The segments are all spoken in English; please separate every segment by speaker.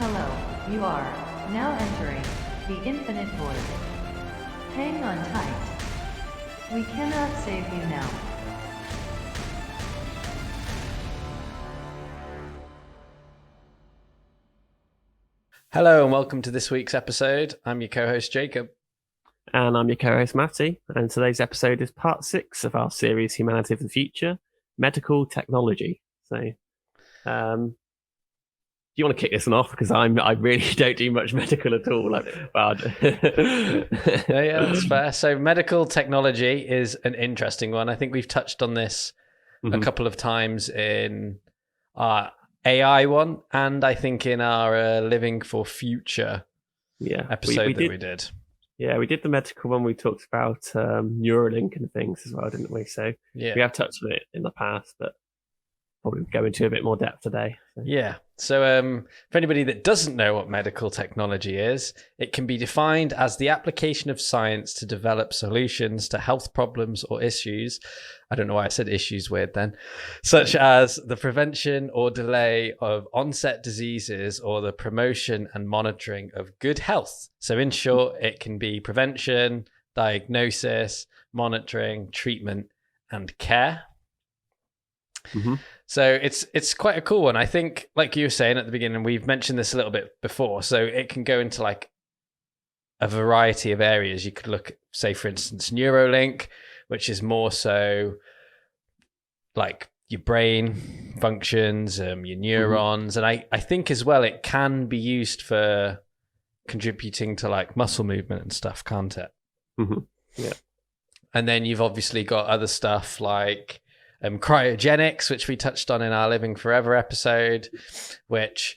Speaker 1: Hello, you are now entering the infinite void. Hang on tight. We cannot save you now.
Speaker 2: Hello and welcome to this week's episode. I'm your co-host Jacob.
Speaker 3: And I'm your co-host Matty, and today's episode is part 6 of our series Humanity of the Future, Medical Technology. So, do you want to kick this one off? Because I really don't do much medical at all.
Speaker 2: Yeah, that's fair. So medical technology is an interesting one. I think we've touched on this a couple of times in our AI one, and I think in our Living for Future episode we did.
Speaker 3: Yeah, we did the medical one. We talked about Neuralink and things as well, didn't we? So
Speaker 2: yeah,
Speaker 3: we have touched on it in the past, but probably go into a bit more depth today. So.
Speaker 2: Yeah. So for anybody that doesn't know what medical technology is, it can be defined as the application of science to develop solutions to health problems or issues. I don't know why I said issues weird then, such as the prevention or delay of onset diseases or the promotion and monitoring of good health. So in short, it can be prevention, diagnosis, monitoring, treatment, and care.
Speaker 3: Mm-hmm.
Speaker 2: So it's quite a cool one. I think, like you were saying at the beginning, we've mentioned this a little bit before. So it can go into like a variety of areas. You could look at, say, for instance, Neuralink, which is more so like your brain functions, your neurons. And I think as well, it can be used for contributing to like muscle movement and stuff, can't it?
Speaker 3: Mm-hmm. Yeah.
Speaker 2: And then you've obviously got other stuff like cryogenics, which we touched on in our Living Forever episode, which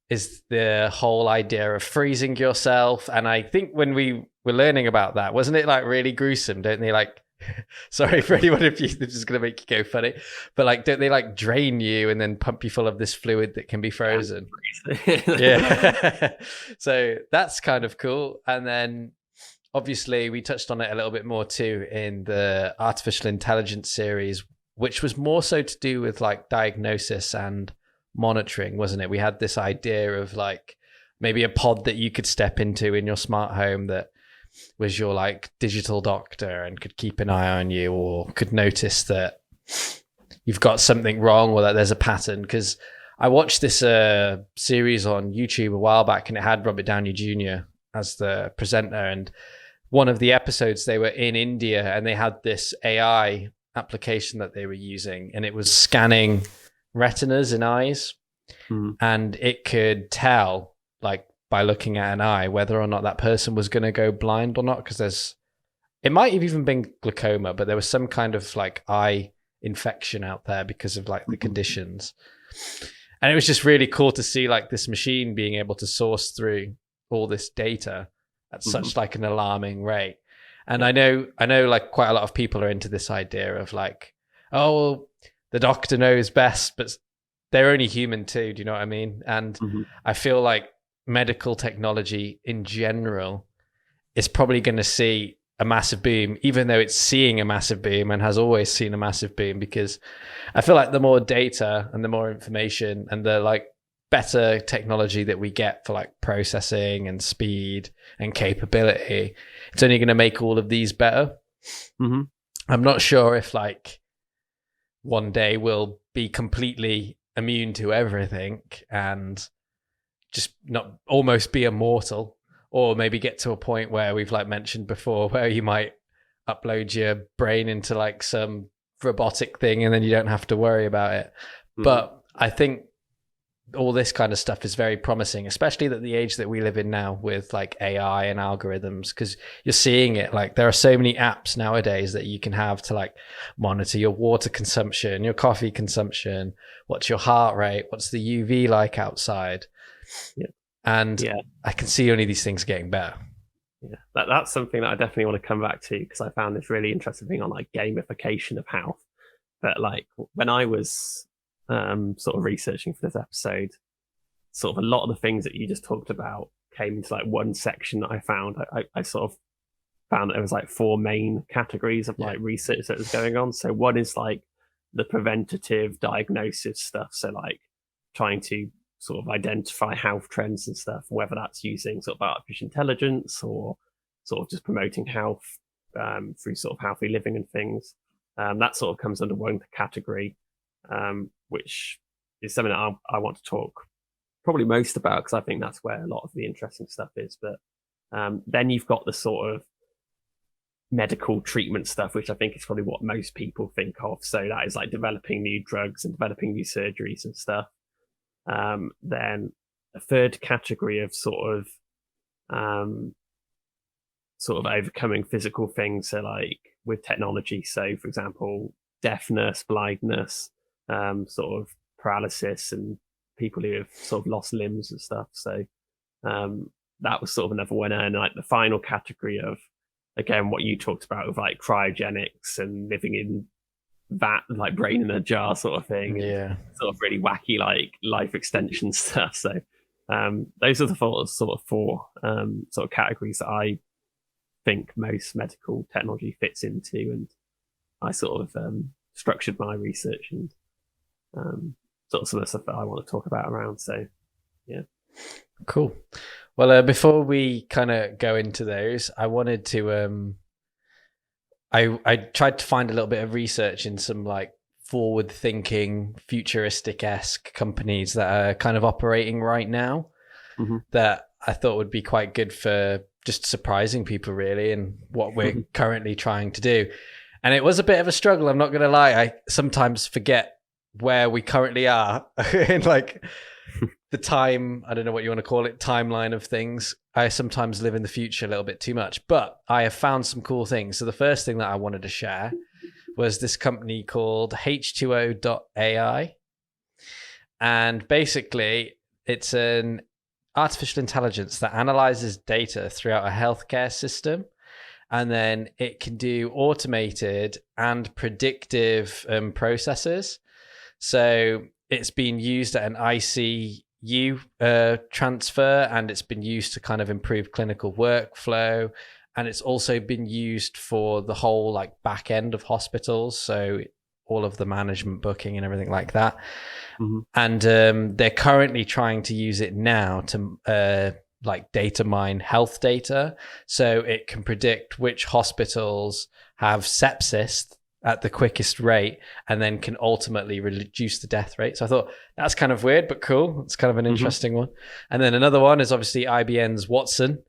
Speaker 2: is the whole idea of freezing yourself. And I think when we were learning about that, wasn't it like really gruesome? Don't they like, sorry for anyone if this is going to make you go funny, but like, don't they like drain you and then pump you full of this fluid that can be frozen? Yeah. So that's kind of cool. And then obviously we touched on it a little bit more too in the artificial intelligence series, which was more so to do with like diagnosis and monitoring, wasn't it? We had this idea of like maybe a pod that you could step into in your smart home that was your like digital doctor and could keep an eye on you or could notice that you've got something wrong or that there's a pattern. Because I watched this series on YouTube a while back and it had Robert Downey Jr. as the presenter, and one of the episodes they were in India and they had this AI application that they were using, and it was scanning retinas in eyes, and it could tell like by looking at an eye whether or not that person was going to go blind or not, because it might have even been glaucoma, but there was some kind of like eye infection out there because of like the conditions. And it was just really cool to see like this machine being able to source through all this data at such like an alarming rate. And I know like quite a lot of people are into this idea of like, oh, the doctor knows best, but they're only human too. Do you know what I mean? And I feel like medical technology in general is probably going to see a massive boom, even though it's seeing a massive boom and has always seen a massive boom, because I feel like the more data and the more information and the like better technology that we get for like processing and speed and capability, it's only going to make all of these better. I'm not sure if like one day we'll be completely immune to everything and just not almost be immortal, or maybe get to a point where we've like mentioned before where you might upload your brain into like some robotic thing and then you don't have to worry about it. But I think all this kind of stuff is very promising, especially at the age that we live in now with like AI and algorithms, because you're seeing it. Like there are so many apps nowadays that you can have to like monitor your water consumption, your coffee consumption, what's your heart rate, what's the UV like outside. And I can see only these things getting better.
Speaker 3: That's something that I definitely want to come back to, because I found this really interesting thing on like gamification of health. But like when I was sort of researching for this episode, sort of a lot of the things that you just talked about came into like one section that I found. I sort of found that there was like 4 main categories of like research that was going on. So one is like the preventative diagnosis stuff, so like trying to sort of identify health trends and stuff, whether that's using sort of artificial intelligence or sort of just promoting health through sort of healthy living and things. That sort of comes under one category, which is something that I want to talk probably most about, because I think that's where a lot of the interesting stuff is. But then you've got the sort of medical treatment stuff, which I think is probably what most people think of. So that is like developing new drugs and developing new surgeries and stuff. Then a third category of sort of overcoming physical things. So like with technology, so for example, deafness, blindness, sort of paralysis, and people who have sort of lost limbs and stuff. So that was sort of another one. And like the final category of, again, what you talked about with like cryogenics and living in that like brain in a jar sort of thing.
Speaker 2: Yeah.
Speaker 3: Sort of really wacky like life extension stuff. So those are the sort of four sort of categories that I think most medical technology fits into, and I sort of structured my research and sort of some of the stuff that I want to talk about around. So yeah.
Speaker 2: Cool. Well, before we kind of go into those, I wanted to I tried to find a little bit of research in some like forward thinking, futuristic-esque companies that are kind of operating right now, that I thought would be quite good for just surprising people really, and what we're currently trying to do. And it was a bit of a struggle, I'm not going to lie. I sometimes forget where we currently are in like the time, I don't know what you want to call it, timeline of things. I sometimes live in the future a little bit too much, but I have found some cool things. So the first thing that I wanted to share was this company called H2O.ai. And basically it's an artificial intelligence that analyzes data throughout a healthcare system. And then it can do automated and predictive processes. So it's been used at an ICU transfer, and it's been used to kind of improve clinical workflow. And it's also been used for the whole like back end of hospitals. So all of the management booking and everything like that. And they're currently trying to use it now to like data mine health data. So it can predict which hospitals have sepsis at the quickest rate, and then can ultimately reduce the death rate. So I thought that's kind of weird, but cool. It's kind of an interesting one. And then another one is obviously IBM's Watson.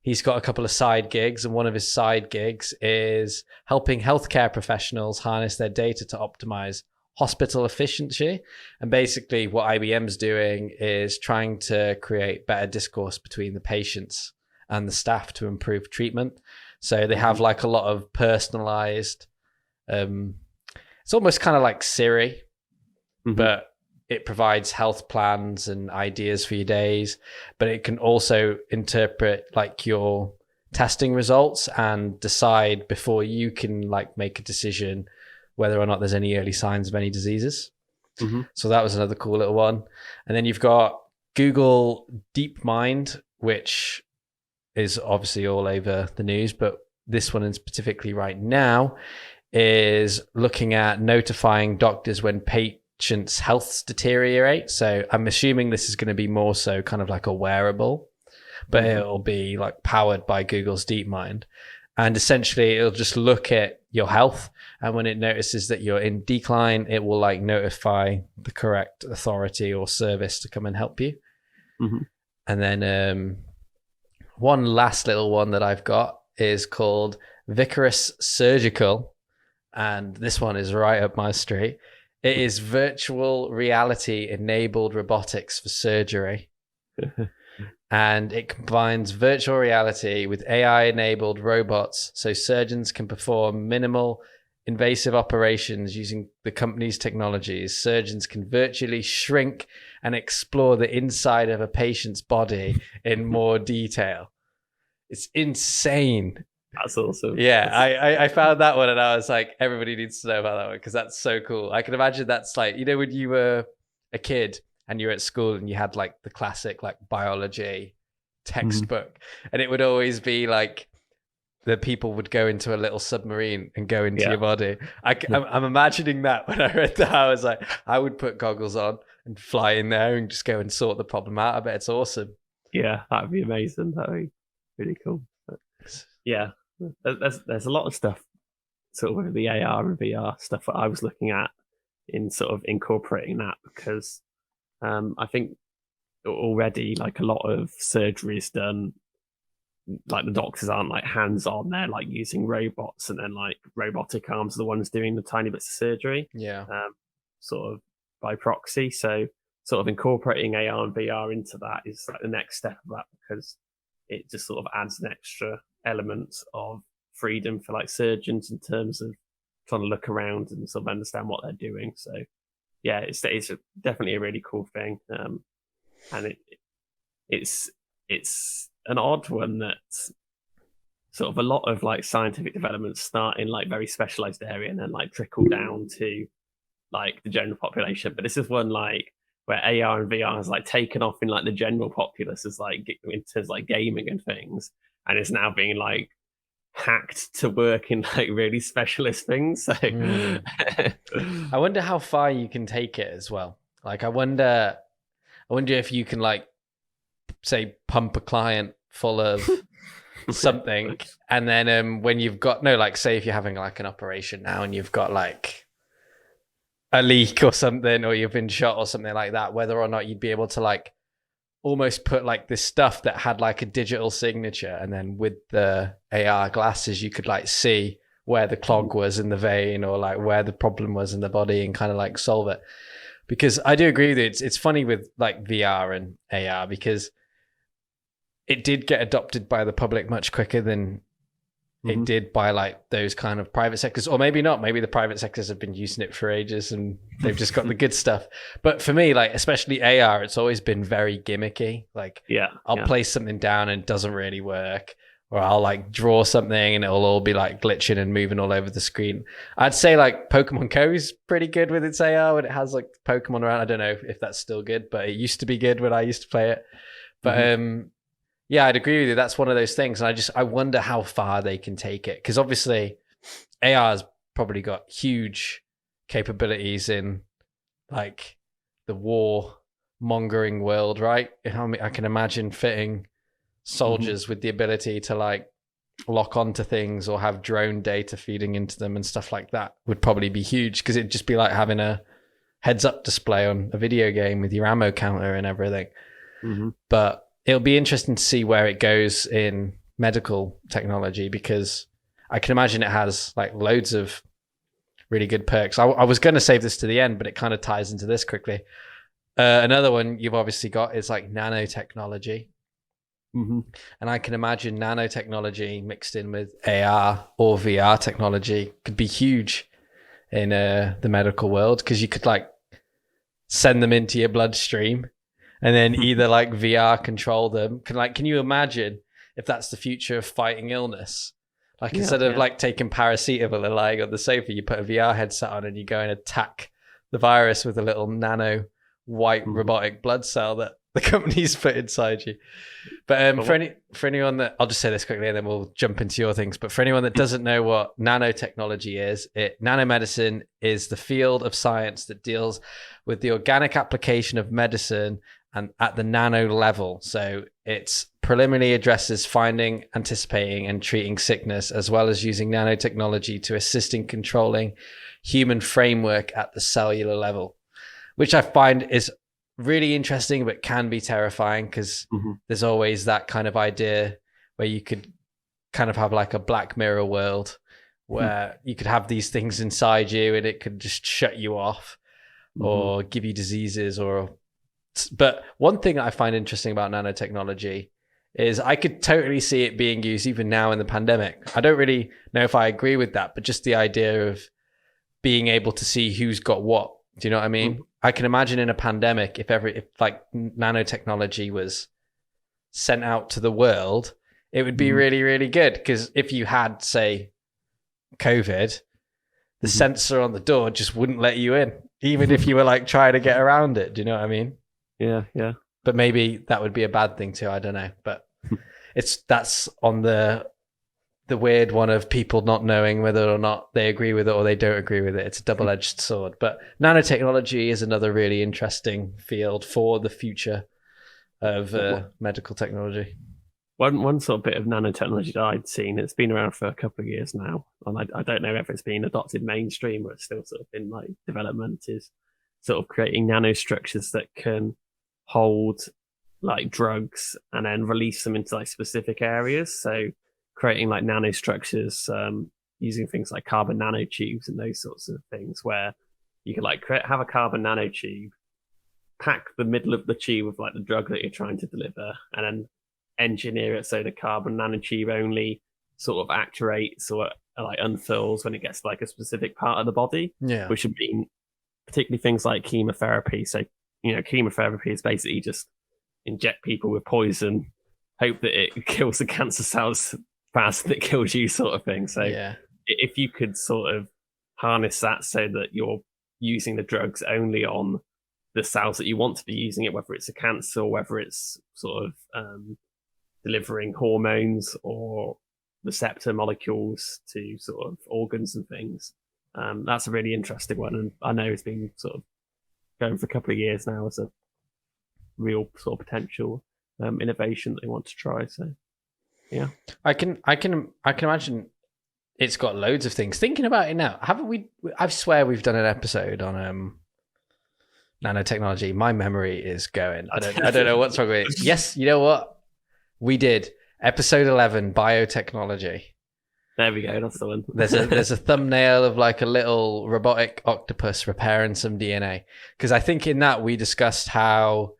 Speaker 2: He's got a couple of side gigs, and one of his side gigs is helping healthcare professionals harness their data to optimize hospital efficiency. And basically what IBM's doing is trying to create better discourse between the patients and the staff to improve treatment. So they have like a lot of personalized, it's almost kind of like Siri, but it provides health plans and ideas for your days, but it can also interpret like your testing results and decide before you can like make a decision whether or not there's any early signs of any diseases. So that was another cool little one. And then you've got Google DeepMind, which is obviously all over the news, but this one in specifically right now is looking at notifying doctors when patients' healths deteriorate. So I'm assuming this is going to be more so kind of like a wearable, but it'll be like powered by Google's DeepMind. And essentially it'll just look at your health, and when it notices that you're in decline, it will like notify the correct authority or service to come and help you. And then one last little one that I've got is called Vicarus Surgical. And this one is right up my street. It is virtual reality enabled robotics for surgery. And it combines virtual reality with AI enabled robots, so surgeons can perform minimal invasive operations using the company's technologies. Surgeons can virtually shrink and explore the inside of a patient's body in more detail. It's insane.
Speaker 3: That's awesome.
Speaker 2: Yeah, I found that one and I was like, everybody needs to know about that one because that's so cool. I can imagine that's like, you know, when you were a kid and you were at school and you had like the classic like biology textbook, and it would always be like the people would go into a little submarine and go into
Speaker 3: Yeah.
Speaker 2: your body. I'm imagining that when I read that. I was like, I would put goggles on and fly in there and just go and sort the problem out. I bet it's awesome.
Speaker 3: Yeah, that would be amazing. That would be really cool. But yeah, there's a lot of stuff sort of with the AR and VR stuff that I was looking at in sort of incorporating that, because I think already like a lot of surgery is done, like the doctors aren't like hands on, they're like using robots, and then like robotic arms are the ones doing the tiny bits of surgery,
Speaker 2: Yeah.
Speaker 3: sort of by proxy. So sort of incorporating AR and VR into that is like the next step of that, because it just sort of adds an extra element of freedom for like surgeons in terms of trying to look around and sort of understand what they're doing. So yeah, it's definitely a really cool thing, and it's an odd one that sort of a lot of like scientific developments start in like very specialized area and then like trickle down to like the general population. But this is one like where AR and VR has like taken off in like the general populace as like in terms of like gaming and things, and it's now being like hacked to work in like really specialist things. So
Speaker 2: I wonder how far you can take it as well. Like I wonder if you can like say pump a client full of something, and then when you've got like say if you're having like an operation now and you've got like a leak or something, or you've been shot or something like that, whether or not you'd be able to like almost put like this stuff that had like a digital signature, and then with the AR glasses you could like see where the clog was in the vein or like where the problem was in the body and kind of like solve it. Because I do agree with you, it's funny with like VR and AR, because it did get adopted by the public much quicker than it did by like those kind of private sectors, or maybe not. Maybe the private sectors have been using it for ages and they've just got the good stuff. But for me, like especially AR, it's always been very gimmicky. Like I'll place something down and it doesn't really work, or I'll like draw something and it'll all be like glitching and moving all over the screen. I'd say like Pokemon Go is pretty good with its AR when it has like Pokemon around. I don't know if that's still good, but it used to be good when I used to play it. But yeah, I'd agree with you. That's one of those things. And I wonder how far they can take it. Because obviously AR's probably got huge capabilities in like the war mongering world, right? I can imagine fitting soldiers with the ability to like lock onto things or have drone data feeding into them and stuff like that would probably be huge, because it'd just be like having a heads up display on a video game with your ammo counter and everything. But it'll be interesting to see where it goes in medical technology, because I can imagine it has like loads of really good perks. I was going to save this to the end, but it kind of ties into this quickly. Another one you've obviously got is like nanotechnology. And I can imagine nanotechnology mixed in with AR or VR technology could be huge in the medical world, because you could like send them into your bloodstream and then either like VR control them. Can you imagine if that's the future of fighting illness? Like instead of like taking paracetamol and lying on the sofa, you put a VR headset on and you go and attack the virus with a little nano white robotic blood cell that the company's put inside you. But for anyone that, I'll just say this quickly and then we'll jump into your things. But for anyone that doesn't know what nanotechnology is, nanomedicine is the field of science that deals with the organic application of medicine and at the nano level. So it's preliminarily addresses finding, anticipating, and treating sickness, as well as using nanotechnology to assist in controlling human framework at the cellular level, which I find is really interesting, but can be terrifying, because there's always that kind of idea where you could kind of have like a Black Mirror world where you could have these things inside you and it could just shut you off or give you diseases but one thing I find interesting about nanotechnology is I could totally see it being used even now in the pandemic. I don't really know if I agree with that, but just the idea of being able to see who's got what. Do you know what I mean? I can imagine in a pandemic, if like nanotechnology was sent out to the world, it would be really, really good. Because if you had, say, COVID, the sensor on the door just wouldn't let you in, even if you were like trying to get around it. Do you know what I mean? Yeah. But maybe that would be a bad thing too. I don't know. But that's on the the weird one of people not knowing whether or not they agree with it or they don't agree with it. It's a double-edged sword. But nanotechnology is another really interesting field for the future of medical technology.
Speaker 3: One sort of bit of nanotechnology that I'd seen, it's been around for a couple of years now, and I don't know if it's been adopted mainstream or it's still sort of in like development, is sort of creating nanostructures that can hold like drugs and then release them into like specific areas. So creating like nanostructures using things like carbon nanotubes and those sorts of things, where you can like have a carbon nanotube, pack the middle of the tube with like the drug that you're trying to deliver, and then engineer it so the carbon nanotube only sort of actuates or like unfurls when it gets to like a specific part of the body.
Speaker 2: Yeah.
Speaker 3: Which would mean particularly things like chemotherapy. So, chemotherapy is basically just inject people with poison, hope that it kills the cancer cells faster than it kills you, sort of thing. So if you could sort of harness that so that you're using the drugs only on the cells that you want to be using it, whether it's a cancer or whether it's sort of delivering hormones or receptor molecules to sort of organs and things. That's a really interesting one, and I know it's been sort of going for a couple of years now as a real sort of potential innovation that they want to try. So, yeah,
Speaker 2: I can imagine it's got loads of things. Thinking about it now, haven't we? I swear we've done an episode on nanotechnology. My memory is going. I don't know what's wrong with it. Yes, you know what? We did episode 11, biotechnology.
Speaker 3: There we go. That's the one.
Speaker 2: There's a thumbnail of like a little robotic octopus repairing some DNA. Because I think in that we discussed how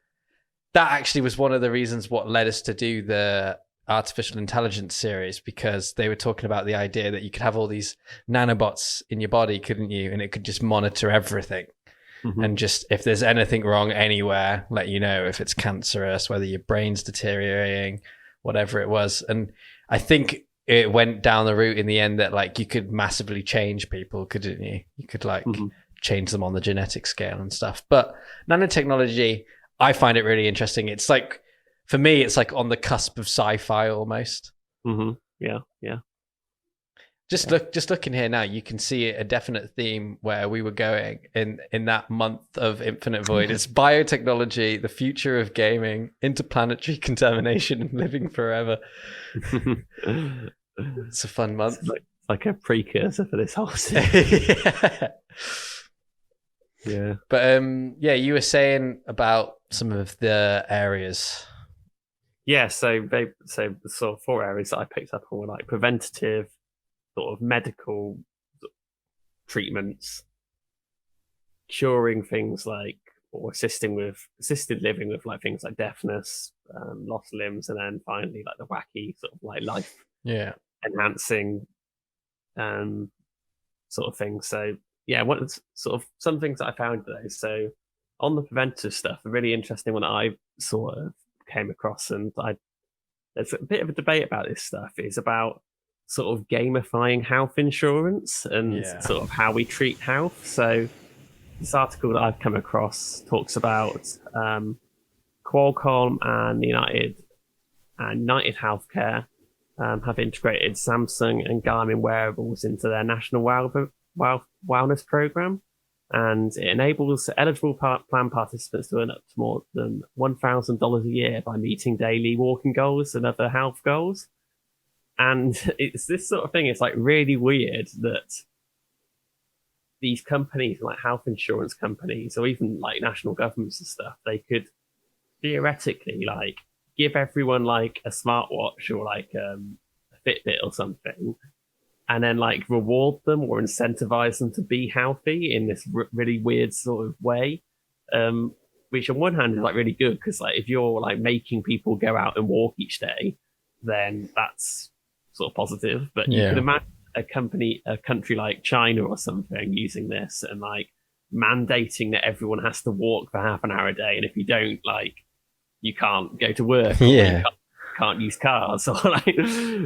Speaker 2: that actually was one of the reasons what led us to do the artificial intelligence series, because they were talking about the idea that you could have all these nanobots in your body, couldn't you? And it could just monitor everything. Mm-hmm. And just if there's anything wrong anywhere, let you know if it's cancerous, whether your brain's deteriorating, whatever it was. And I think it went down the route in the end that like you could massively change people, couldn't you? You could like change them on the genetic scale and stuff. But nanotechnology, I find it really interesting. It's like, for me, it's like on the cusp of sci-fi almost.
Speaker 3: Mm-hmm. Yeah.
Speaker 2: Just looking here now, you can see a definite theme where we were going in that month of Infinite Void. It's biotechnology, the future of gaming, interplanetary contamination, and living forever. It's a fun month.
Speaker 3: It's like a precursor for this whole series. Yeah.
Speaker 2: But you were saying about some of the areas.
Speaker 3: Yeah, so the sort of 4 areas that I picked up on were like preventative, sort of medical treatments, curing things like, or assisted living with like things like deafness, lost limbs, and then finally like the wacky sort of like life enhancing sort of things. So yeah, what sort of some things that I found though. So on the preventative stuff, a really interesting one that I sort of came across, and there's a bit of a debate about this stuff, is about sort of gamifying health insurance and sort of how we treat health. So this article that I've come across talks about Qualcomm and United Healthcare have integrated Samsung and Garmin wearables into their national wellness program, and it enables eligible plan participants to earn up to more than $1,000 a year by meeting daily walking goals and other health goals. And it's this sort of thing. It's like really weird that these companies, like health insurance companies, or even like national governments and stuff, they could theoretically like give everyone like a smartwatch or like a Fitbit or something, and then like reward them or incentivize them to be healthy in this really weird sort of way. Which on one hand is like really good, because like if you're like making people go out and walk each day, then that's sort of positive. But you can imagine a country like China or something using this and like mandating that everyone has to walk for half an hour a day, and if you don't, like you can't go to work, or you can't use cars, or like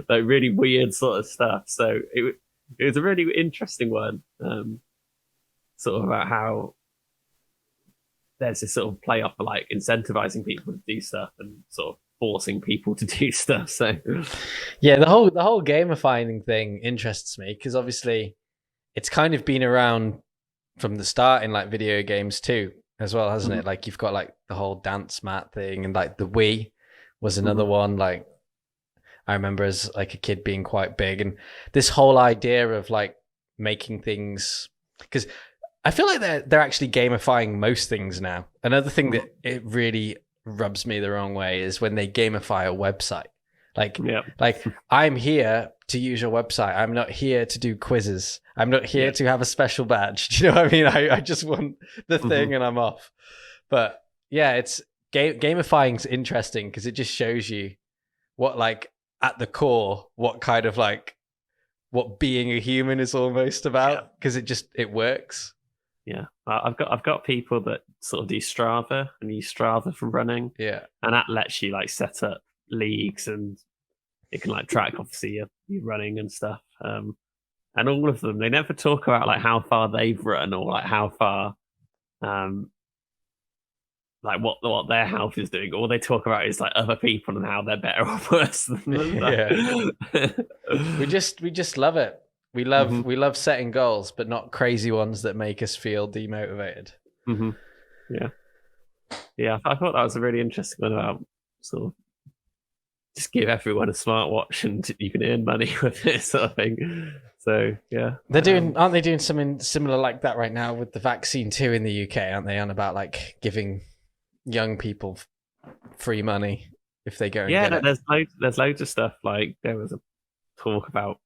Speaker 3: really weird sort of stuff. So it was a really interesting one, sort of about how there's this sort of play off for like incentivizing people to do stuff and sort of forcing people to do stuff. So
Speaker 2: Yeah, the whole gamifying thing interests me because obviously it's kind of been around from the start in like video games too, as well, hasn't it? Like you've got like the whole dance mat thing, and like the Wii was another one. Like I remember as like a kid being quite big, and this whole idea of like making things, because I feel like they're actually gamifying most things now. Another thing that it really rubs me the wrong way is when they gamify a website. Like I'm here to use your website. I'm not here to do quizzes. I'm not here to have a special badge. Do you know what I mean? I just want the thing and I'm off. But yeah, it's gamifying's interesting because it just shows you what like at the core, what kind of like what being a human is almost about, because it works.
Speaker 3: Yeah, I've got people that sort of do Strava and use Strava for running.
Speaker 2: Yeah,
Speaker 3: and that lets you like set up leagues, and it can like track obviously your running and stuff. And all of them, they never talk about like how far they've run or like how far, like what their health is doing. All they talk about is like other people and how they're better or worse than them.
Speaker 2: Yeah. we just love it. We love setting goals, but not crazy ones that make us feel demotivated.
Speaker 3: Yeah. I thought that was a really interesting one about sort of just give everyone a smartwatch and you can earn money with it, sort of thing. So yeah,
Speaker 2: aren't they doing something similar like that right now with the vaccine too in the UK? Aren't they on about like giving young people free money if they go and get it?
Speaker 3: There's loads of stuff. Like there was a talk about,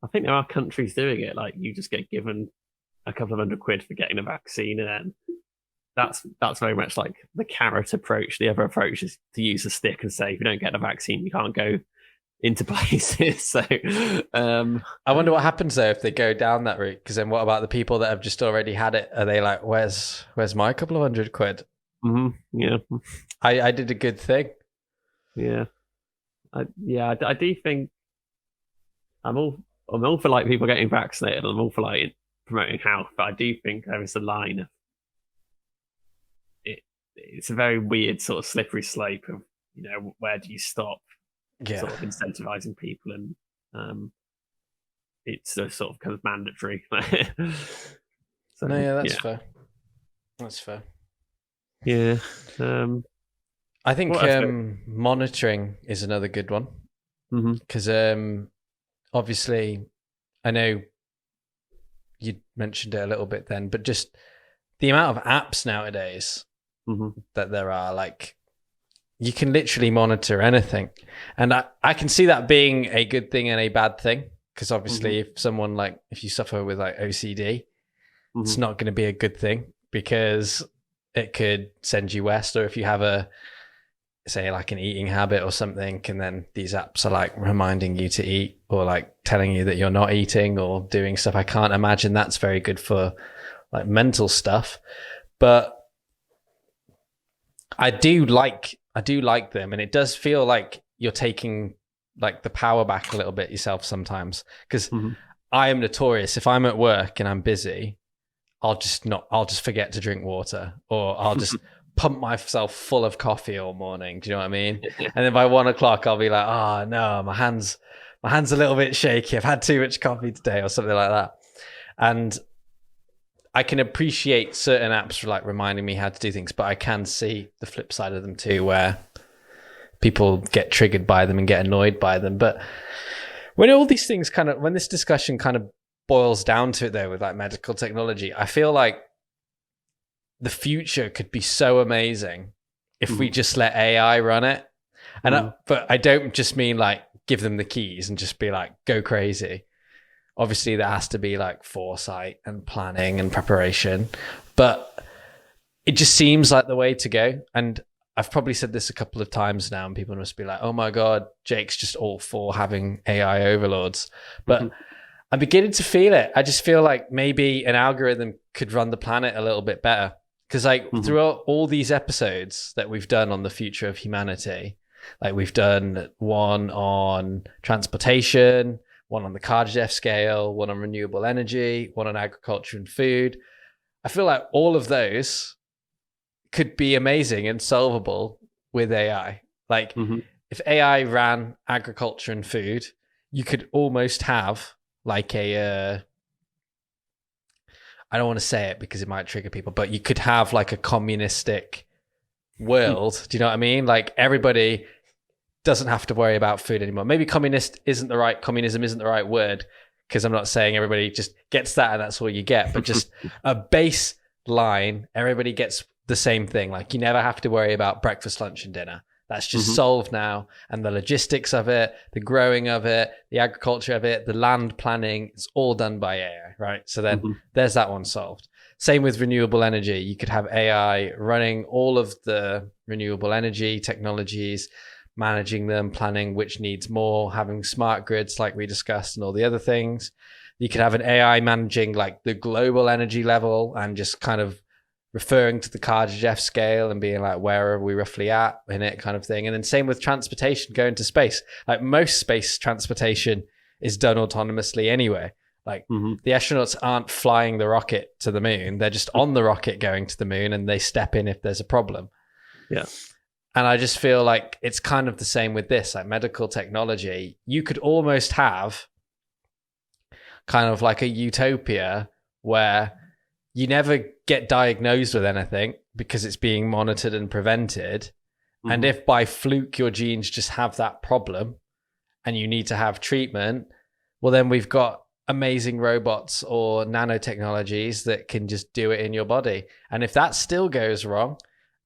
Speaker 3: I think there are countries doing it. Like you just get given a couple of £100 for getting a vaccine, and then that's very much like the carrot approach. The other approach is to use a stick and say, if you don't get a vaccine, you can't go into places. So
Speaker 2: I wonder what happens though if they go down that route. Because then what about the people that have just already had it? Are they like, where's my couple of £100?
Speaker 3: Yeah,
Speaker 2: I did a good thing.
Speaker 3: Yeah, I do think I'm all for like people getting vaccinated. I'm all for like promoting health, but I do think there is a line of it. It's a very weird sort of slippery slope of, you know, where do you stop sort of incentivizing people, and it's sort of kind of mandatory.
Speaker 2: So, no, yeah, that's fair. That's fair.
Speaker 3: Yeah.
Speaker 2: I think monitoring is another good one. Because obviously, I know you mentioned it a little bit then, but just the amount of apps nowadays that there are, like, you can literally monitor anything. And I can see that being a good thing and a bad thing. Because obviously, if you suffer with like OCD, it's not going to be a good thing because it could send you west. Or if you have say like an eating habit or something, and then these apps are like reminding you to eat or like telling you that you're not eating or doing stuff. I can't imagine that's very good for like mental stuff, but I do like them, and it does feel like you're taking like the power back a little bit yourself sometimes, because I am notorious. If I'm at work and I'm busy, I'll just forget to drink water, or I'll just pump myself full of coffee all morning. Do you know what I mean? And then by 1 o'clock, I'll be like, oh no, my hand's a little bit shaky. I've had too much coffee today, or something like that. And I can appreciate certain apps for like reminding me how to do things, but I can see the flip side of them too, where people get triggered by them and get annoyed by them. But when all these things when this discussion kind of boils down to it though, with like medical technology, I feel like the future could be so amazing if we just let AI run it. And but I don't just mean like give them the keys and just be like, go crazy. Obviously there has to be like foresight and planning and preparation, but it just seems like the way to go. And I've probably said this a couple of times now, and people must be like, oh my God, Jake's just all for having AI overlords. But I'm beginning to feel it. I just feel like maybe an algorithm could run the planet a little bit better. Because like throughout all these episodes that we've done on the future of humanity, like we've done one on transportation, one on the Kardashev scale, one on renewable energy, one on agriculture and food. I feel like all of those could be amazing and solvable with AI. Like if AI ran agriculture and food, you could almost have like a I don't want to say it because it might trigger people, but you could have like a communistic world. Do you know what I mean? Like everybody doesn't have to worry about food anymore. Maybe communism isn't the right word, because I'm not saying everybody just gets that and that's all you get, but just a baseline, everybody gets the same thing. Like you never have to worry about breakfast, lunch, and dinner. That's just solved now. And the logistics of it, the growing of it, the agriculture of it, the land planning, it's all done by AI, right? So then there's that one solved. Same with renewable energy. You could have AI running all of the renewable energy technologies, managing them, planning which needs more, having smart grids like we discussed and all the other things. You could have an AI managing like the global energy level and just kind of referring to the Kardashev scale and being like, where are we roughly at in it kind of thing. And then same with transportation, going to space. Like most space transportation is done autonomously anyway. Like the astronauts aren't flying the rocket to the moon. They're just on the rocket going to the moon and they step in if there's a problem.
Speaker 3: Yeah.
Speaker 2: And I just feel like it's kind of the same with this, like medical technology. You could almost have kind of like a utopia where you never get diagnosed with anything because it's being monitored and prevented. And if by fluke your genes just have that problem and you need to have treatment, well, then we've got amazing robots or nanotechnologies that can just do it in your body. And if that still goes wrong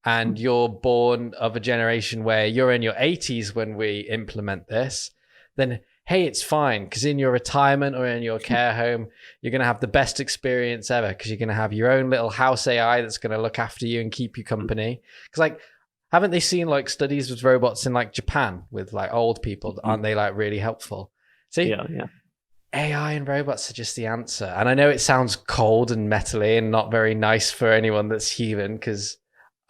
Speaker 2: and you're born of a generation where you're in your 80s when we implement this, then hey, it's fine, because in your retirement or in your care home, you're going to have the best experience ever, because you're going to have your own little house AI that's going to look after you and keep you company. Because like, haven't they seen like studies with robots in like Japan with like old people? Aren't they like really helpful? See,
Speaker 3: yeah.
Speaker 2: AI and robots are just the answer. And I know it sounds cold and metally and not very nice for anyone that's human, because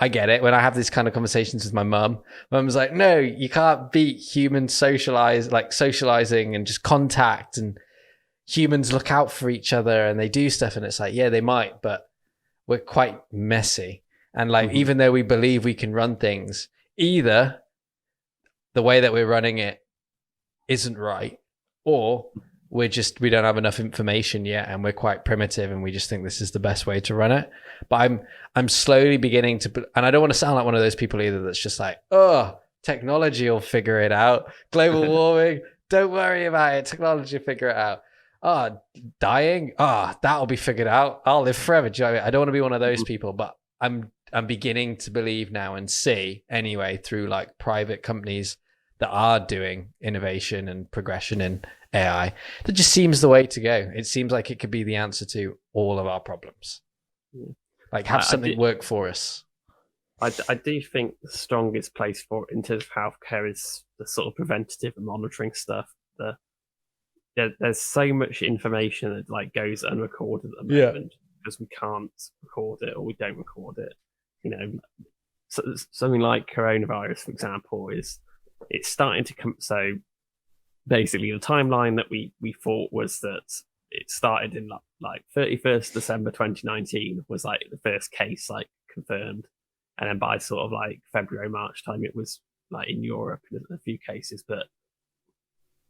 Speaker 2: I get it. When I have these kind of conversations with my mum's like, no, you can't beat human socializing and just contact, and humans look out for each other and they do stuff. And it's like, yeah, they might, but we're quite messy. And like, even though we believe we can run things, either the way that we're running it isn't right, or we don't have enough information yet and we're quite primitive and we just think this is the best way to run it. But I'm slowly beginning to, and I don't want to sound like one of those people either that's just like, oh, technology will figure it out. Global warming, don't worry about it. Technology will figure it out. Oh, dying, that'll be figured out. I'll live forever. Do you know what I mean? I don't want to be one of those people, but I'm beginning to believe now and see anyway through like private companies that are doing innovation and progression in AI, that just seems the way to go. It seems like it could be the answer to all of our problems. Like have something work for us.
Speaker 3: I do think the strongest place for it in terms of healthcare is the sort of preventative and monitoring stuff. There's so much information that like goes unrecorded at the moment because we can't record it or we don't record it. You know, something like coronavirus, for example, it's starting to come. So basically, the timeline that we thought was that it started in like 31st December 2019 was like the first case like confirmed, and then by sort of like February, March time, it was like in Europe in a few cases. But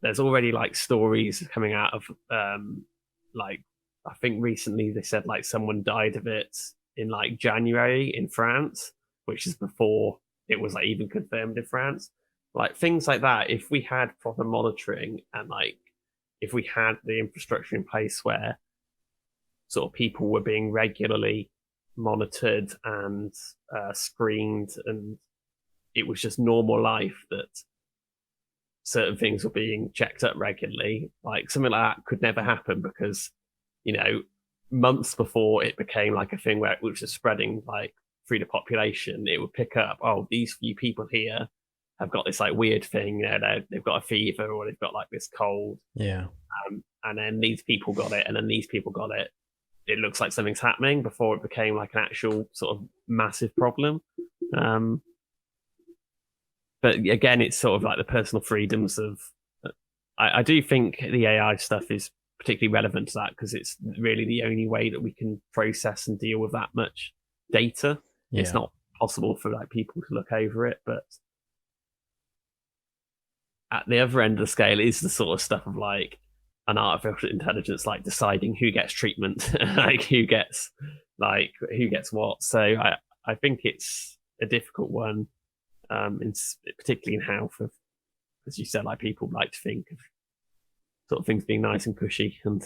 Speaker 3: there's already like stories coming out of like, I think recently they said like someone died of it in like January in France, which is before it was like even confirmed in France. Like things like that, if we had proper monitoring and like if we had the infrastructure in place where sort of people were being regularly monitored and screened, and it was just normal life that certain things were being checked up regularly, like something like that could never happen because, you know, months before it became like a thing where it was just spreading like through the population, it would pick up, oh, these few people here have got this like weird thing, you know, they've got a fever or they've got like this cold.
Speaker 2: Yeah.
Speaker 3: And then these people got it and then these people got it. It looks like something's happening before it became like an actual sort of massive problem. But again, it's sort of like the personal freedoms of, I do think the AI stuff is particularly relevant to that because it's really the only way that we can process and deal with that much data. Yeah. It's not possible for like people to look over it, but at the other end of the scale is the sort of stuff of like an artificial intelligence, like deciding who gets treatment, like who gets what. So I think it's a difficult one, particularly in health. As you said, like people like to think of sort of things being nice and cushy and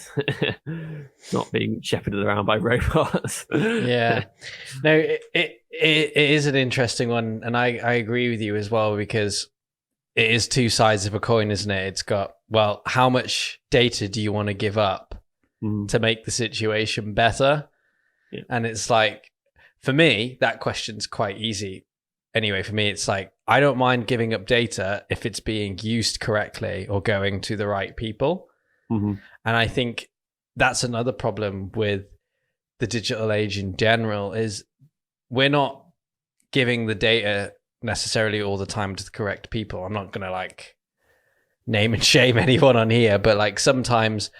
Speaker 3: not being shepherded around by robots.
Speaker 2: Yeah, no, it is an interesting one, and I agree with you as well, because it is two sides of a coin, isn't it? It's got, well, how much data do you want to give up to make the situation better?
Speaker 3: Yeah.
Speaker 2: And it's like, for me, that question's quite easy. Anyway, for me, it's like, I don't mind giving up data if it's being used correctly or going to the right people.
Speaker 3: Mm-hmm.
Speaker 2: And I think that's another problem with the digital age in general, is we're not giving the data necessarily all the time to the correct people. I'm not going to like name and shame anyone on here, but like sometimes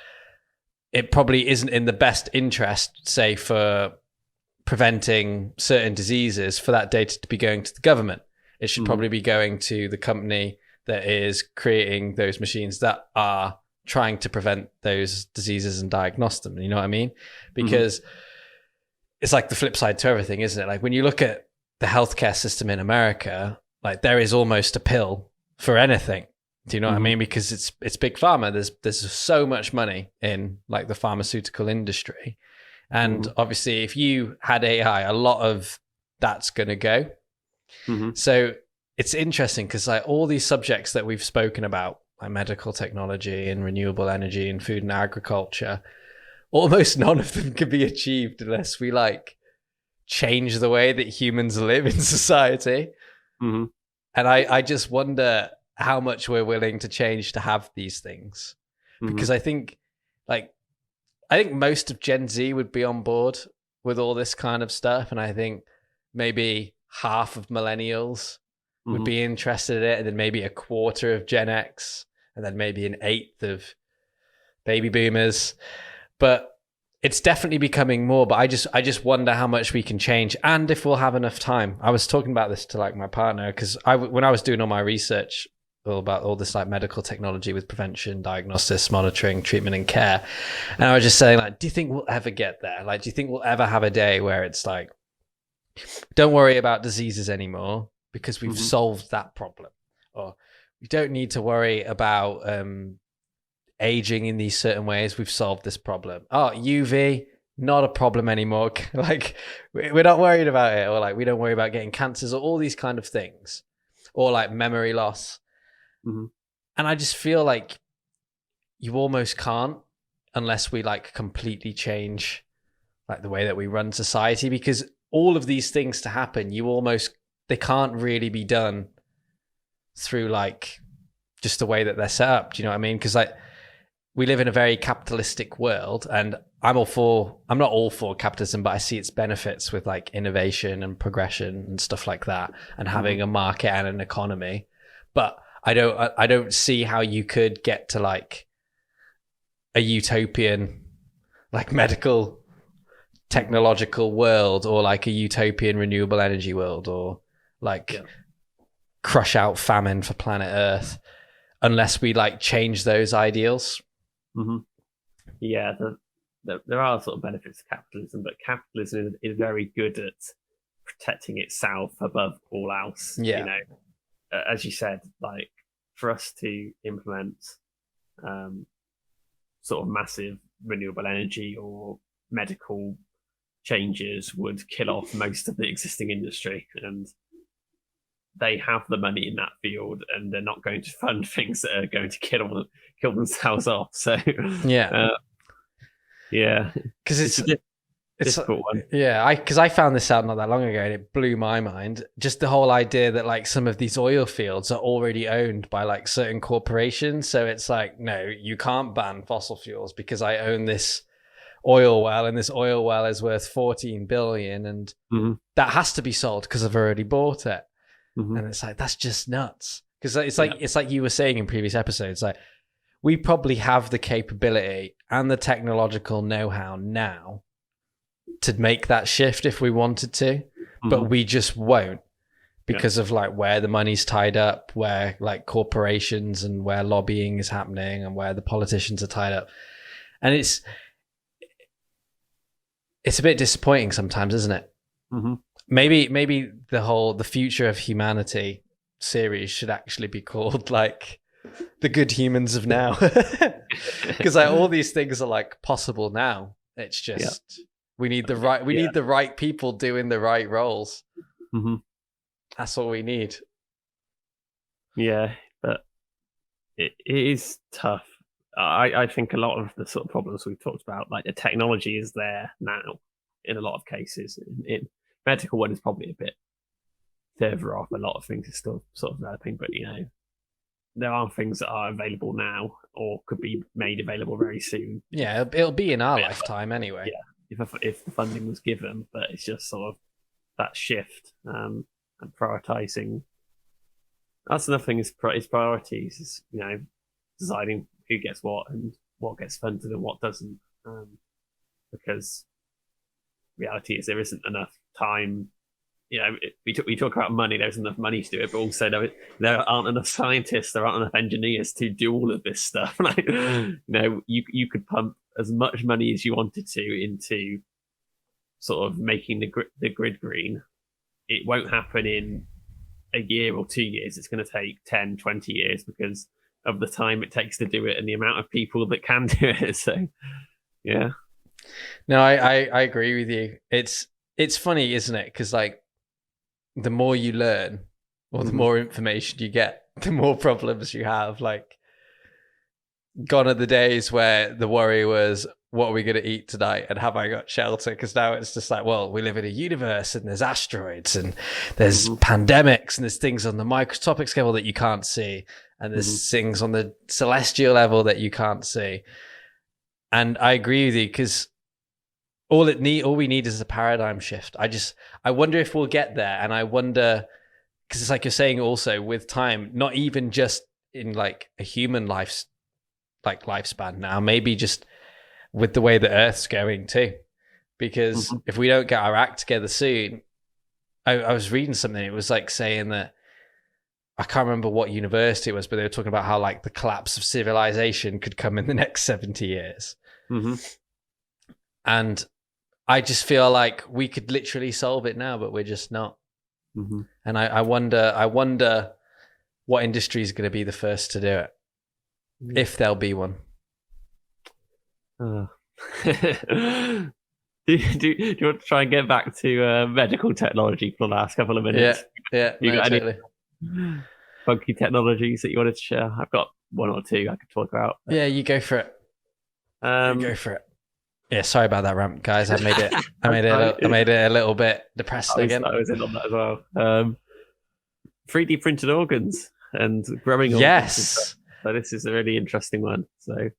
Speaker 2: it probably isn't in the best interest, say for preventing certain diseases, for that data to be going to the government. It should probably be going to the company that is creating those machines that are trying to prevent those diseases and diagnose them. You know what I mean? Because it's like the flip side to everything, isn't it? Like when you look at the healthcare system in America, like there is almost a pill for anything. Do you know what I mean? Because it's big pharma. There's so much money in like the pharmaceutical industry. And obviously if you had AI, a lot of that's going to go. So it's interesting because like all these subjects that we've spoken about, like medical technology and renewable energy and food and agriculture, almost none of them can be achieved unless we like change the way that humans live in society. And I just wonder how much we're willing to change to have these things. Because I think most of Gen Z would be on board with all this kind of stuff. And I think maybe half of millennials would be interested in it. And then maybe a quarter of Gen X, and then maybe an eighth of baby boomers. But it's definitely becoming more, but I just wonder how much we can change and if we'll have enough time. I was talking about this to like my partner, because when I was doing all my research all about all this like medical technology with prevention, diagnosis, monitoring, treatment and care, and I was just saying like, do you think we'll ever get there? Like, do you think we'll ever have a day where it's like, don't worry about diseases anymore because we've solved that problem, or we don't need to worry about aging in these certain ways, we've solved this problem. Oh, UV, not a problem anymore. Like we're not worried about it, or like we don't worry about getting cancers or all these kind of things, or like memory loss. And I just feel like you almost can't unless we like completely change like the way that we run society, because all of these things to happen, they can't really be done through like just the way that they're set up. Do you know what I mean? Because like we live in a very capitalistic world, and I'm not all for capitalism, but I see its benefits with like innovation and progression and stuff like that, and having a market and an economy. But I don't see how you could get to like a utopian like medical technological world, or like a utopian renewable energy world, or like crush out famine for planet Earth, unless we like change those ideals.
Speaker 3: Yeah, there are sort of benefits to capitalism, but capitalism is very good at protecting itself above all else.
Speaker 2: Yeah.
Speaker 3: You know, as you said, like for us to implement sort of massive renewable energy or medical changes would kill off most of the existing industry, and they have the money in that field, and they're not going to fund things that are going to kill themselves off. So because it's a difficult one.
Speaker 2: Yeah, because I found this out not that long ago, and it blew my mind. Just the whole idea that like some of these oil fields are already owned by like certain corporations. So it's like, no, you can't ban fossil fuels because I own this oil well, and this oil well is worth 14 billion, and that has to be sold because I've already bought it. And it's like, that's just nuts. Because it's like you were saying in previous episodes, like we probably have the capability and the technological know-how now to make that shift if we wanted to, but we just won't, because of like where the money's tied up, where like corporations and where lobbying is happening and where the politicians are tied up. And it's a bit disappointing sometimes, isn't it?
Speaker 3: Mm-hmm.
Speaker 2: Maybe the future of humanity series should actually be called like the good humans of now, because like all these things are like possible now. It's just we need the right people doing the right roles.
Speaker 3: Mm-hmm.
Speaker 2: That's all we need.
Speaker 3: Yeah, but it is tough. I think a lot of the sort of problems we've talked about, like the technology is there now in a lot of cases. In medical one is probably a bit further off. A lot of things are still sort of developing, but there are things that are available now or could be made available very soon.
Speaker 2: Yeah, it'll be in our lifetime anyway.
Speaker 3: Yeah, if the funding was given, but it's just sort of that shift and prioritizing. That's another thing is priorities. Is deciding who gets what and what gets funded and what doesn't, because reality is there isn't enough time. We talk about money. There's enough money to do it, but also there aren't enough scientists. There aren't enough engineers to do all of this stuff. Like, you could pump as much money as you wanted to into sort of making the grid green. It won't happen in a year or 2 years. It's going to take 10, 20 years because of the time it takes to do it and the amount of people that can do it. So, yeah.
Speaker 2: No, I agree with you. It's funny, isn't it? Because like the more you learn or the more information you get, the more problems you have. Like, gone are the days where the worry was, what are we going to eat tonight and have I got shelter? Because now it's just like, well, we live in a universe and there's asteroids and there's pandemics and there's things on the microscopic scale that you can't see and there's things on the celestial level that you can't see. And I agree with you, because all we need is a paradigm shift. I wonder if we'll get there. And I wonder, because it's like you're saying also with time, not even just in like a human lifespan now, maybe just with the way the Earth's going too. Because if we don't get our act together soon, I was reading something, it was like saying that, I can't remember what university it was, but they were talking about how like the collapse of civilization could come in the next 70 years. And I just feel like we could literally solve it now, but we're just not. And I wonder what industry is going to be the first to do it, if there'll be one.
Speaker 3: Do you want to try and get back to medical technology for the last couple of minutes?
Speaker 2: Yeah.
Speaker 3: Got any funky technologies that you wanted to share? I've got one or two I could talk about.
Speaker 2: Yeah, you go for it. Go for it. Yeah, sorry about that rant, guys. I made it a little bit depressing again.
Speaker 3: I was in on that as well. 3D printed organs and growing organs.
Speaker 2: Yes.
Speaker 3: So this is a really interesting one. So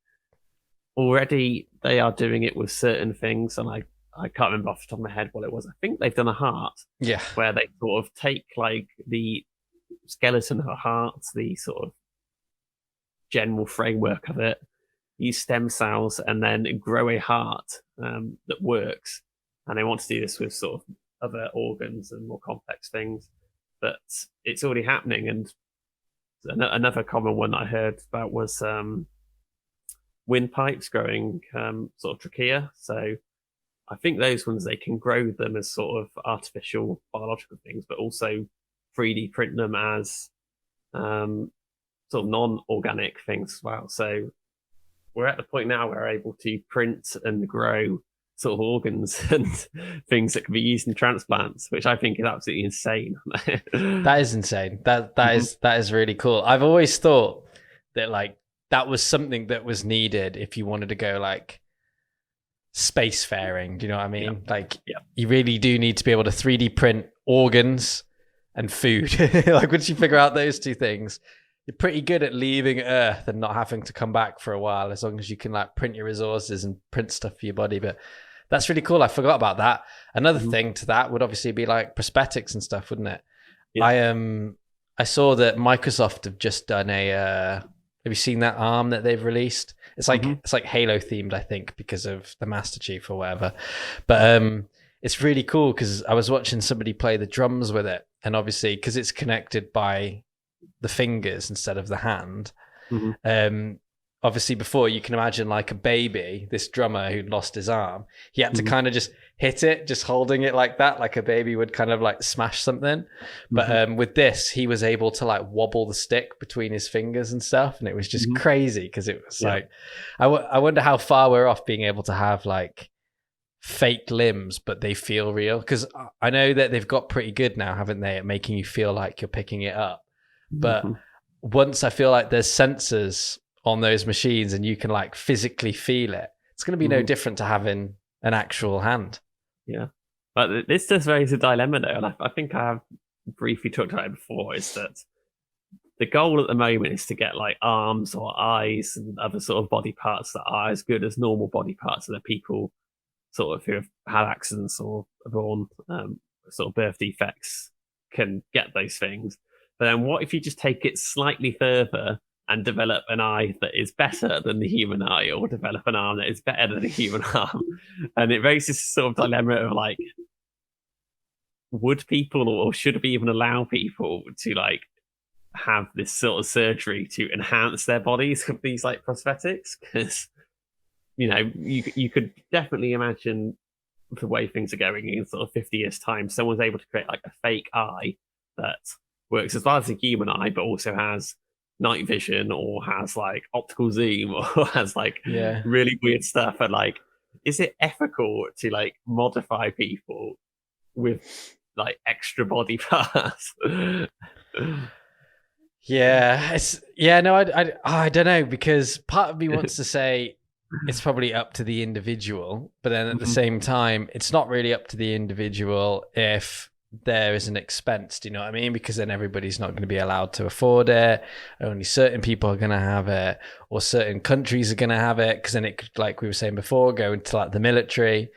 Speaker 3: already they are doing it with certain things, and I can't remember off the top of my head what it was. I think they've done a heart.
Speaker 2: Yeah.
Speaker 3: Where they sort of take like the skeleton of a heart, the sort of general framework of it, use stem cells, and then grow a heart that works. And they want to do this with sort of other organs and more complex things. But it's already happening. And another common one I heard about was windpipes growing sort of trachea. So I think those ones, they can grow them as sort of artificial biological things, but also 3D print them as sort of non-organic things as well. So we're at the point now where we're able to print and grow sort of organs and things that can be used in transplants, which I think is absolutely insane.
Speaker 2: That is insane. That is really cool. I've always thought that like that was something that was needed if you wanted to go like spacefaring. Do you know what I mean? You really do need to be able to 3D print organs and food. Like once you figure out those two things, you're pretty good at leaving Earth and not having to come back for a while, as long as you can like print your resources and print stuff for your body. But that's really cool. I forgot about that. Another thing to that would obviously be like prosthetics and stuff, wouldn't it? Yeah. I saw that Microsoft have just done a have you seen that arm that they've released? It's like it's like Halo themed, I think, because of the Master Chief or whatever. But it's really cool because I was watching somebody play the drums with it, and obviously because it's connected by the fingers instead of the hand. Obviously before, you can imagine like a baby, this drummer who'd lost his arm, he had to kind of just hit it, just holding it like that, like a baby would kind of like smash something. But with this, he was able to like wobble the stick between his fingers and stuff, and it was just crazy because it was like, I wonder how far we're off being able to have like fake limbs, but they feel real. Because I know that they've got pretty good now, haven't they, at making you feel like you're picking it up. But once I feel like there's sensors on those machines and you can like physically feel it, it's going to be no different to having an actual hand.
Speaker 3: Yeah. But this does raise a dilemma though, and I think I have briefly talked about it before, is that the goal at the moment is to get like arms or eyes and other sort of body parts that are as good as normal body parts, so that people sort of who have had accidents or are born sort of birth defects can get those things. But then what if you just take it slightly further and develop an eye that is better than the human eye, or develop an arm that is better than the human arm? And it raises this sort of dilemma of like, would people, or should we even allow people to like have this sort of surgery to enhance their bodies with these like prosthetics? Because, you know, you could definitely imagine the way things are going in sort of 50 years time, someone's able to create like a fake eye that works as well as a human eye, but also has night vision, or has like optical zoom, or has like really weird stuff. And like, is it ethical to like modify people with like extra body parts?
Speaker 2: I don't know, because part of me wants to say it's probably up to the individual, but then at the same time, it's not really up to the individual if there is an expense, do you know what I mean? Because then everybody's not going to be allowed to afford it. Only certain people are going to have it, or certain countries are going to have it, because then it could, like we were saying before, go into like the military,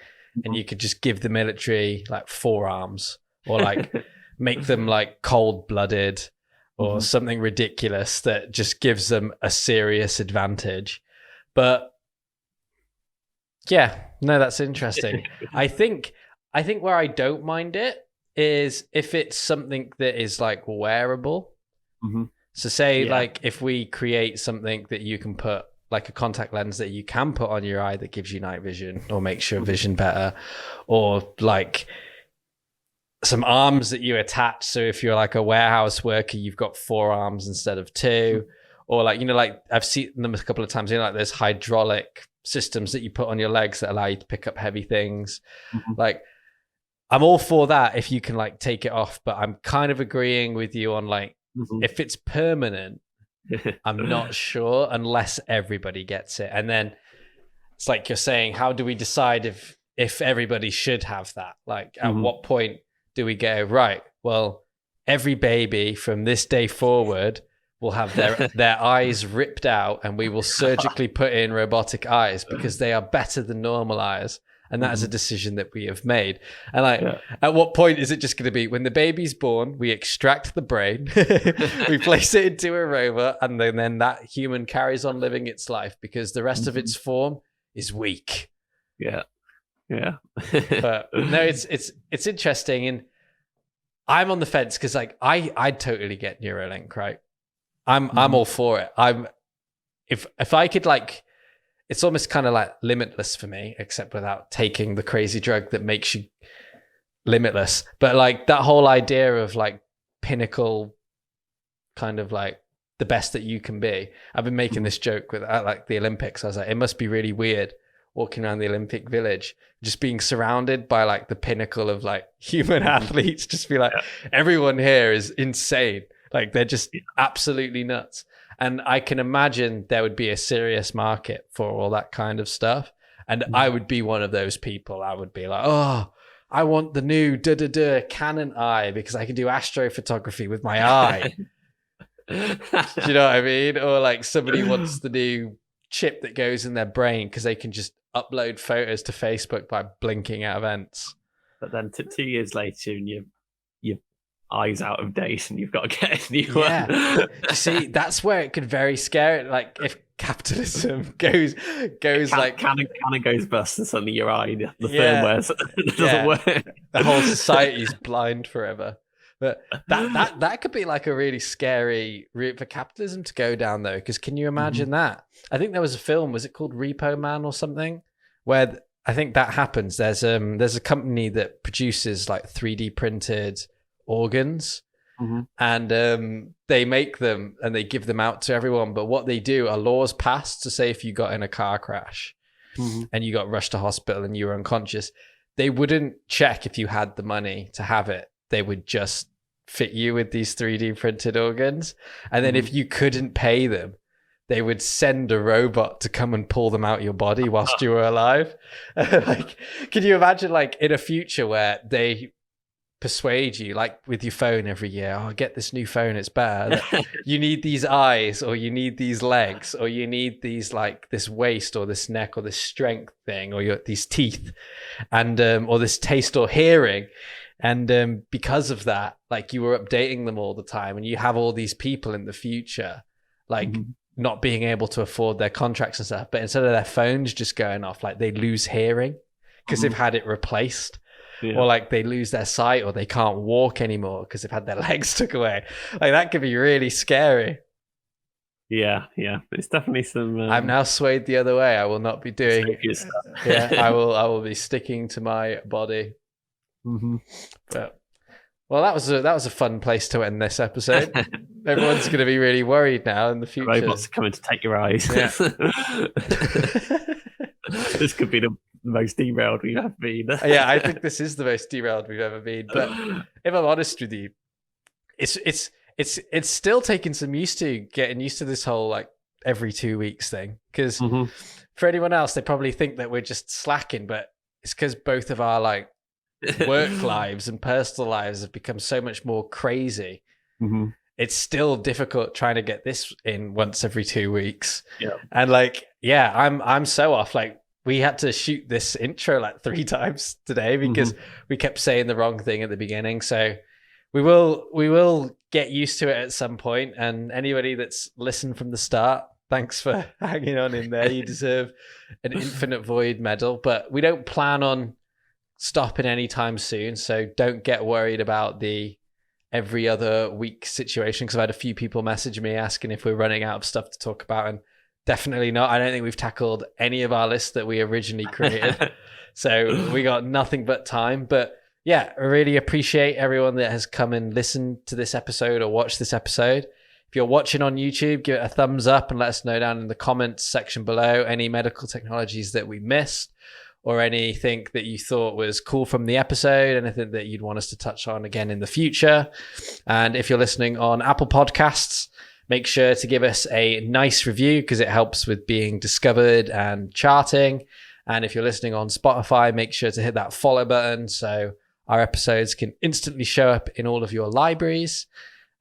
Speaker 2: and you could just give the military like forearms, or like make them like cold-blooded, or something ridiculous that just gives them a serious advantage. But yeah, no, that's interesting. I think where I don't mind it is if it's something that is like wearable. So say like if we create something that you can put, like a contact lens that you can put on your eye that gives you night vision or makes your vision better, or like some arms that you attach, so if you're like a warehouse worker, you've got 4 arms instead of 2, or like, you know, like I've seen them a couple of times, you know, like there's hydraulic systems that you put on your legs that allow you to pick up heavy things. Like, I'm all for that if you can like take it off, but I'm kind of agreeing with you on like, if it's permanent, I'm not sure, unless everybody gets it. And then it's like you're saying, how do we decide if everybody should have that? Like, at what point do we go, right, well, every baby from this day forward will have their eyes ripped out, and we will surgically put in robotic eyes because they are better than normal eyes. And that is a decision that we have made. And like, at what point is it just going to be when the baby's born, we extract the brain, we place it into a robot, and then that human carries on living its life because the rest of its form is weak.
Speaker 3: Yeah.
Speaker 2: But no, it's interesting, and I'm on the fence because like I'd totally get Neuralink, right? I'm all for it. If I could like. It's almost kind of like limitless for me, except without taking the crazy drug that makes you limitless. But like that whole idea of like pinnacle, kind of like the best that you can be. I've been making this joke with like the Olympics. I was like, it must be really weird walking around the Olympic Village, just being surrounded by like the pinnacle of like human athletes. Just be like, everyone here is insane. Like they're just absolutely nuts. And I can imagine there would be a serious market for all that kind of stuff. And I would be one of those people. I would be like, oh, I want the new Canon eye because I can do astrophotography with my eye. Do you know what I mean? Or like somebody wants the new chip that goes in their brain because they can just upload photos to Facebook by blinking at events.
Speaker 3: But then 2 years later, and your eyes out of date, and you've got to get a new one.
Speaker 2: See, that's where it could very scare it. Like if capitalism goes like
Speaker 3: Canon goes bust, and suddenly your eye, the firmware doesn't work.
Speaker 2: The whole society is blind forever. But that could be like a really scary route for capitalism to go down, though. Because can you imagine that? I think there was a film. Was it called Repo Man or something? Where I think that happens. There's a company that produces like 3D printed organs, and they make them and they give them out to everyone. But what they do are laws passed to say if you got in a car crash and you got rushed to hospital and you were unconscious, they wouldn't check if you had the money to have it. They would just fit you with these 3D printed organs. And then if you couldn't pay them, they would send a robot to come and pull them out your body whilst you were alive. Like, can you imagine like in a future where they persuade you, like with your phone every year, oh, get this new phone, it's better. You need these eyes, or you need these legs, or you need these like this waist or this neck or this strength thing, or these teeth, and or this taste or hearing. And because of that, like you were updating them all the time, and you have all these people in the future, like not being able to afford their contracts and stuff, but instead of their phones just going off, like they lose hearing because they've had it replaced. Or like they lose their sight, or they can't walk anymore because they've had their legs took away. Like that could be really scary.
Speaker 3: Yeah. It's definitely some.
Speaker 2: I'm now swayed the other way. I will not be doing. Yeah, I will be sticking to my body. But well, that was a fun place to end this episode. Everyone's going to be really worried now in the future.
Speaker 3: Robots are coming to take your eyes.
Speaker 2: Yeah.
Speaker 3: This could be the most derailed we've ever been.
Speaker 2: Yeah, I think this is the most derailed we've ever been. But if I'm honest with you, it's still taking some getting used to this whole like every 2 weeks thing. Because for anyone else, they probably think that we're just slacking, but it's because both of our like work lives and personal lives have become so much more crazy. It's still difficult trying to get this in once every 2 weeks. And like, yeah, I'm so off. Like, we had to shoot this intro like 3 times today because we kept saying the wrong thing at the beginning. So we will get used to it at some point. And anybody that's listened from the start, thanks for hanging on in there. You deserve an Infinite Void medal, but we don't plan on stopping anytime soon. So don't get worried about the every other week situation, because I've had a few people message me asking if we're running out of stuff to talk about, and definitely not. I don't think we've tackled any of our lists that we originally created. So we got nothing but time. But yeah, I really appreciate everyone that has come and listened to this episode or watched this episode. If you're watching on YouTube, give it a thumbs up and let us know down in the comments section below any medical technologies that we missed, or anything that you thought was cool from the episode, anything that you'd want us to touch on again in the future. And if you're listening on Apple Podcasts, make sure to give us a nice review because it helps with being discovered and charting. And if you're listening on Spotify, make sure to hit that follow button so our episodes can instantly show up in all of your libraries.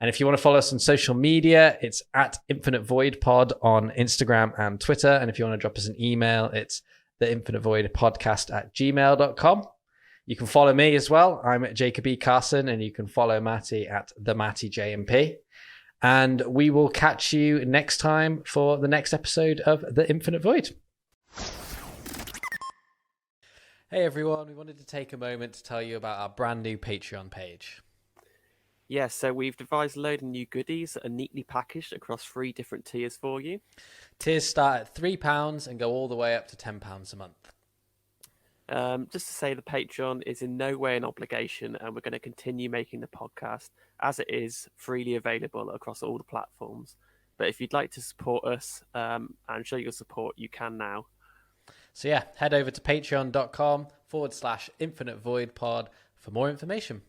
Speaker 2: And if you want to follow us on social media, it's at Infinite Void Pod on Instagram and Twitter. And if you want to drop us an email, it's theinfinitevoidpodcast@gmail.com. You can follow me as well. I'm at Jacob E. Carson, and you can follow Matty at the Matty JMP. And we will catch you next time for the next episode of The Infinite Void. Hey everyone, we wanted to take a moment to tell you about our brand new Patreon page.
Speaker 3: Yeah, so we've devised a load of new goodies that are neatly packaged across 3 different tiers for you.
Speaker 2: Tiers start at £3 and go all the way up to £10 a month.
Speaker 3: Just to say, the Patreon is in no way an obligation, and we're going to continue making the podcast as it is freely available across all the platforms. But if you'd like to support us and show your support, you can now.
Speaker 2: So yeah, head over to patreon.com/Infinite Void Pod for more information.